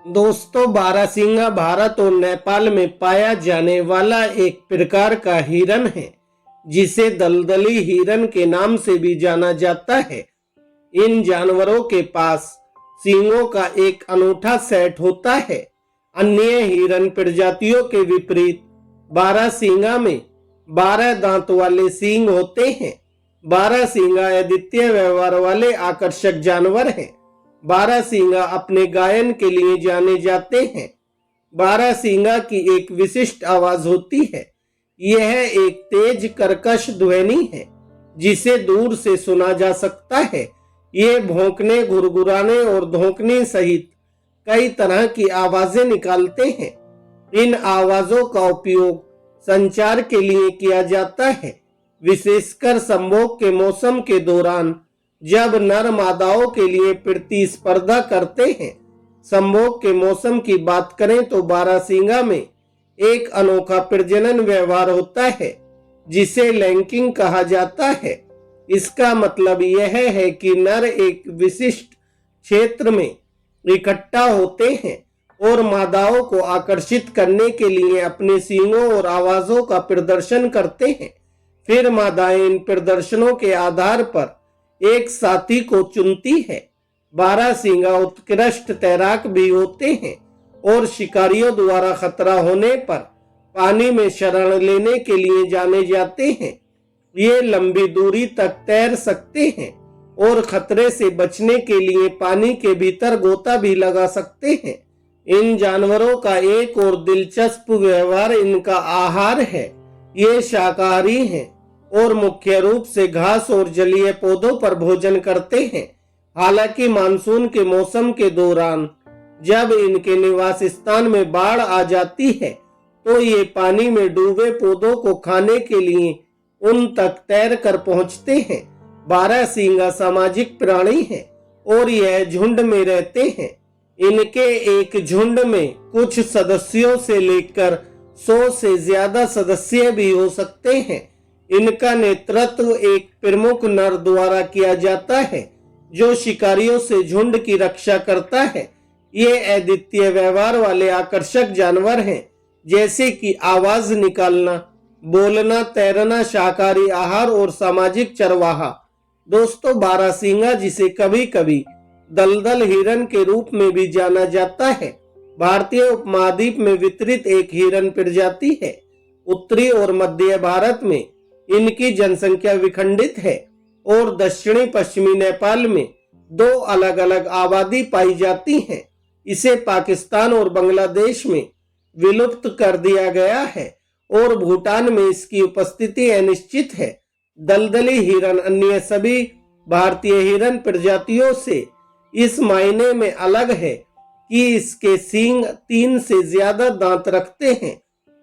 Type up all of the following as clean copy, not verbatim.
दोस्तों, बारहसिंगा भारत और नेपाल में पाया जाने वाला एक प्रकार का हिरन है जिसे दलदली हिरन के नाम से भी जाना जाता है। इन जानवरों के पास सींगों का एक अनूठा सेट होता है। अन्य हिरन प्रजातियों के विपरीत बारहसिंगा में 12 दांत वाले सींग होते हैं। बारहसिंगा अद्वितीय व्यवहार वाले आकर्षक जानवर हैं। बारहसिंगा अपने गायन के लिए जाने जाते हैं। बारहसिंगा की एक विशिष्ट आवाज होती है। यह एक तेज कर्कश ध्वनि है जिसे दूर से सुना जा सकता है। ये भौंकने, गुरगुराने और धौंकने सहित कई तरह की आवाजें निकालते हैं। इन आवाजों का उपयोग संचार के लिए किया जाता है, विशेषकर संभोग के मौसम के दौरान जब नर मादाओं के लिए प्रतिस्पर्धा करते हैं। संभोग के मौसम की बात करें तो बारहसिंगा में एक अनोखा प्रजनन व्यवहार होता है जिसे लैंकिंग कहा जाता है। इसका मतलब यह है कि नर एक विशिष्ट क्षेत्र में इकट्ठा होते हैं और मादाओं को आकर्षित करने के लिए अपने सींगों और आवाजों का प्रदर्शन करते हैं। फिर मादाएं इन प्रदर्शनों के आधार पर एक साथी को चुनती है। बारहसिंगा उत्कृष्ट तैराक भी होते हैं और शिकारियों द्वारा खतरा होने पर पानी में शरण लेने के लिए जाने जाते हैं। ये लंबी दूरी तक तैर सकते हैं और खतरे से बचने के लिए पानी के भीतर गोता भी लगा सकते हैं। इन जानवरों का एक और दिलचस्प व्यवहार इनका आहार है। ये शाकाहारी हैं और मुख्य रूप से घास और जलीय पौधों पर भोजन करते हैं। हालांकि मानसून के मौसम के दौरान जब इनके निवास स्थान में बाढ़ आ जाती है तो ये पानी में डूबे पौधों को खाने के लिए उन तक तैर कर पहुंचते हैं। बारहसिंगा सामाजिक प्राणी है और यह झुंड में रहते हैं। इनके एक झुंड में कुछ सदस्यों से लेकर 100 से ज्यादा सदस्य भी हो सकते हैं। इनका नेतृत्व एक प्रमुख नर द्वारा किया जाता है जो शिकारियों से झुंड की रक्षा करता है। ये अद्वितीय व्यवहार वाले आकर्षक जानवर हैं, जैसे कि आवाज निकालना, बोलना, तैरना, शाकाहारी आहार और सामाजिक चरवाहा। दोस्तों, बारहसिंगा जिसे कभी कभी दलदल हिरन के रूप में भी जाना जाता है, भारतीय उपमहाद्वीप में वितरित एक हिरन प्रजाति है। उत्तरी और मध्य भारत में इनकी जनसंख्या विखंडित है और दक्षिणी पश्चिमी नेपाल में 2 अलग अलग आबादी पाई जाती है। इसे पाकिस्तान और बांग्लादेश में विलुप्त कर दिया गया है और भूटान में इसकी उपस्थिति अनिश्चित है। दलदली हिरन अन्य सभी भारतीय हिरन प्रजातियों से इस मायने में अलग है कि इसके सींग 3 से ज्यादा दांत रखते हैं।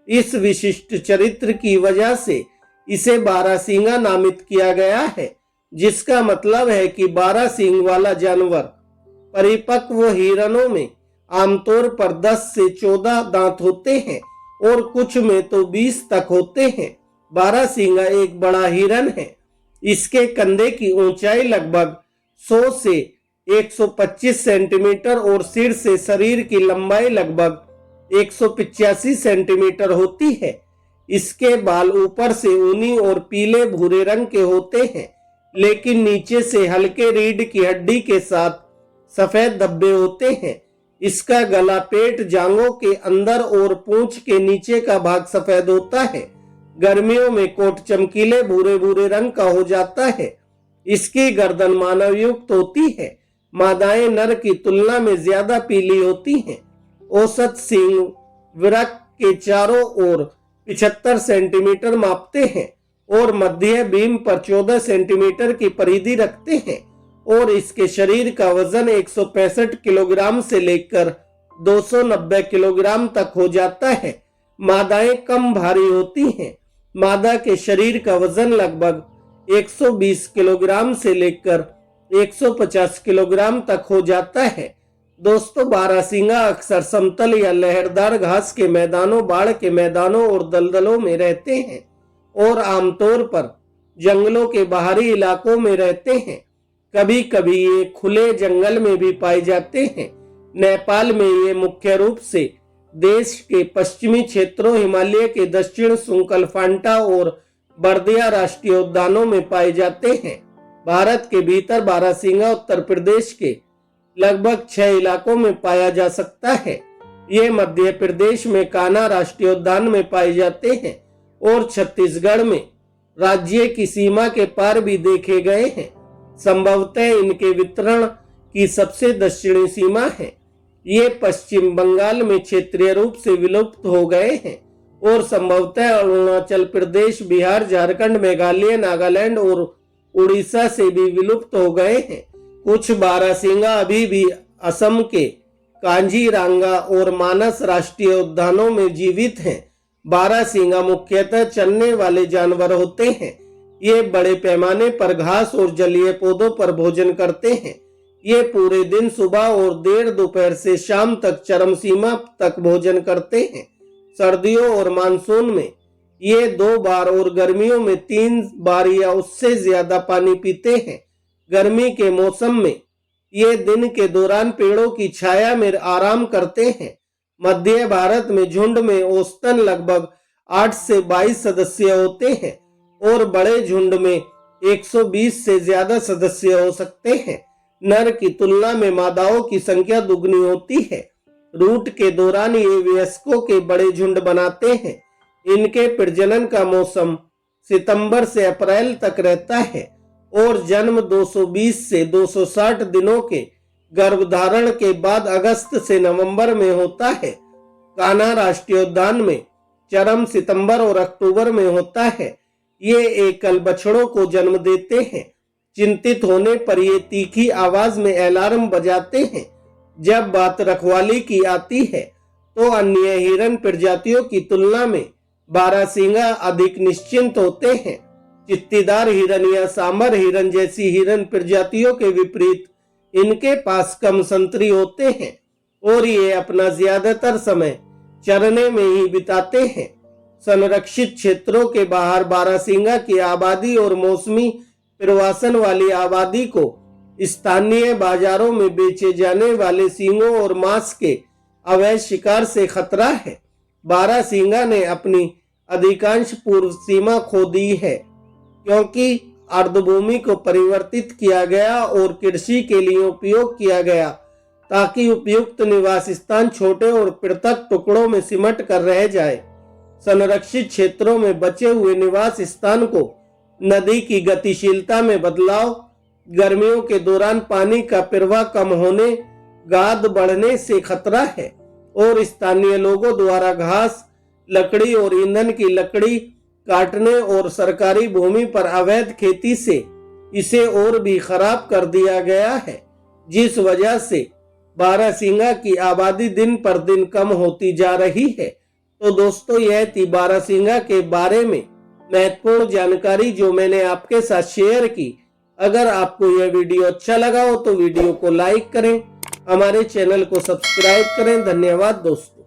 इस विशिष्ट चरित्र की वजह से इसे बारहसिंगा नामित किया गया है, जिसका मतलब है कि 12 सींग वाला जानवर। परिपक्व हिरणों में आमतौर पर 10 से 14 दांत होते हैं और कुछ में तो 20 तक होते हैं। बारहसिंगा एक बड़ा हिरन है। इसके कंधे की ऊंचाई लगभग 100 से 125 सेंटीमीटर और सिर से शरीर की लंबाई लगभग 185 सेंटीमीटर होती है। इसके बाल ऊपर से ऊनी और पीले भूरे रंग के होते हैं, लेकिन नीचे से हल्के रीढ़ की हड्डी के साथ सफेद धब्बे होते हैं। इसका गला, पेट, जांघों के अंदर और पूंछ के नीचे का भाग सफेद होता है। गर्मियों में कोट चमकीले भूरे भूरे रंग का हो जाता है। इसकी गर्दन मानव युक्त होती है। मादाएं नर की तुलना में ज्यादा पीली होती हैं। औसत सींग वृक्क के चारों ओर 75 सेंटीमीटर मापते हैं और मध्य बीम पर 14 सेंटीमीटर की परिधि रखते हैं और इसके शरीर का वजन 165 किलोग्राम से लेकर 290 किलोग्राम तक हो जाता है। मादाएं कम भारी होती हैं। मादा के शरीर का वजन लगभग 120 किलोग्राम से लेकर 150 किलोग्राम तक हो जाता है। दोस्तों, बारहसिंगा अक्सर समतल या लहरदार घास के मैदानों, बाढ़ के मैदानों और दलदलों में रहते हैं और आमतौर पर जंगलों के बाहरी इलाकों में रहते हैं। कभी कभी ये खुले जंगल में भी पाए जाते हैं। नेपाल में ये मुख्य रूप से देश के पश्चिमी क्षेत्रों, हिमालय के दक्षिण सुंकलफांटा और बर्दिया राष्ट्रीय उद्यानों में पाए जाते हैं। भारत के भीतर बारहसिंगा उत्तर प्रदेश के लगभग 6 इलाकों में पाया जा सकता है। ये मध्य प्रदेश में कान्हा राष्ट्रीय उद्यान में पाए जाते हैं और छत्तीसगढ़ में राज्य की सीमा के पार भी देखे गए हैं। संभवतः इनके वितरण की सबसे दक्षिणी सीमा है। ये पश्चिम बंगाल में क्षेत्रीय रूप से विलुप्त हो गए हैं और संभवतः अरुणाचल प्रदेश, बिहार, झारखंड, मेघालय, नागालैंड और उड़ीसा से भी विलुप्त हो गए हैं। कुछ बारहसिंगा अभी भी असम के कांजीरांगा और मानस राष्ट्रीय उद्यानों में जीवित हैं। बारहसिंगा मुख्यतः चलने वाले जानवर होते हैं। ये बड़े पैमाने पर घास और जलीय पौधों पर भोजन करते हैं। ये पूरे दिन, सुबह और देर दोपहर से शाम तक चरम सीमा तक भोजन करते हैं। सर्दियों और मानसून में ये 2 बार और गर्मियों में 3 बार या उससे ज्यादा पानी पीते हैं। गर्मी के मौसम में ये दिन के दौरान पेड़ों की छाया में आराम करते हैं। मध्य भारत में झुंड में औसतन लगभग 8 से 22 सदस्य होते हैं और बड़े झुंड में 120 से ज्यादा सदस्य हो सकते हैं। नर की तुलना में मादाओं की संख्या दुगनी होती है। रूट के दौरान ये वयस्कों के बड़े झुंड बनाते हैं। इनके प्रजनन का मौसम सितंबर से अप्रैल तक रहता है और जन्म 220 से 260 दिनों के गर्भधारण के बाद अगस्त से नवंबर में होता है। कान्हा राष्ट्रीय उद्यान में चरम सितंबर और अक्टूबर में होता है। ये एकल बछड़ों को जन्म देते हैं। चिंतित होने पर ये तीखी आवाज में अलार्म बजाते हैं। जब बात रखवाली की आती है तो अन्य हिरन प्रजातियों की तुलना में बारहसिंगा अधिक निश्चिंत होते हैं। चित्तीदार हिरन या सांबर हिरन जैसी हिरन प्रजातियों के विपरीत इनके पास कम संतरी होते हैं और ये अपना ज्यादातर समय चरने में ही बिताते हैं। संरक्षित क्षेत्रों के बाहर बारहसिंगा की आबादी और मौसमी प्रवासन वाली आबादी को स्थानीय बाजारों में बेचे जाने वाले सींगों और मांस के अवैध शिकार से खतरा है। बारहसिंगा ने अपनी अधिकांश पूर्व सीमा खो दी है क्योंकि अर्धभूमि को परिवर्तित किया गया और कृषि के लिए उपयोग किया गया ताकि उपयुक्त निवास स्थान छोटे और पृथक टुकड़ों में सिमट कर रह जाए। संरक्षित क्षेत्रों में बचे हुए निवास स्थान को नदी की गतिशीलता में बदलाव, गर्मियों के दौरान पानी का प्रवाह कम होने, गाद बढ़ने से खतरा है और स्थानीय लोगों द्वारा घास, लकड़ी और ईंधन की लकड़ी काटने और सरकारी भूमि पर अवैध खेती से इसे और भी खराब कर दिया गया है, जिस वजह से बारहसिंगा की आबादी दिन पर दिन कम होती जा रही है। तो दोस्तों, यह थी बारहसिंगा के बारे में महत्वपूर्ण जानकारी जो मैंने आपके साथ शेयर की। अगर आपको यह वीडियो अच्छा लगा हो तो वीडियो को लाइक करें, हमारे चैनल को सब्सक्राइब करें। धन्यवाद दोस्तों।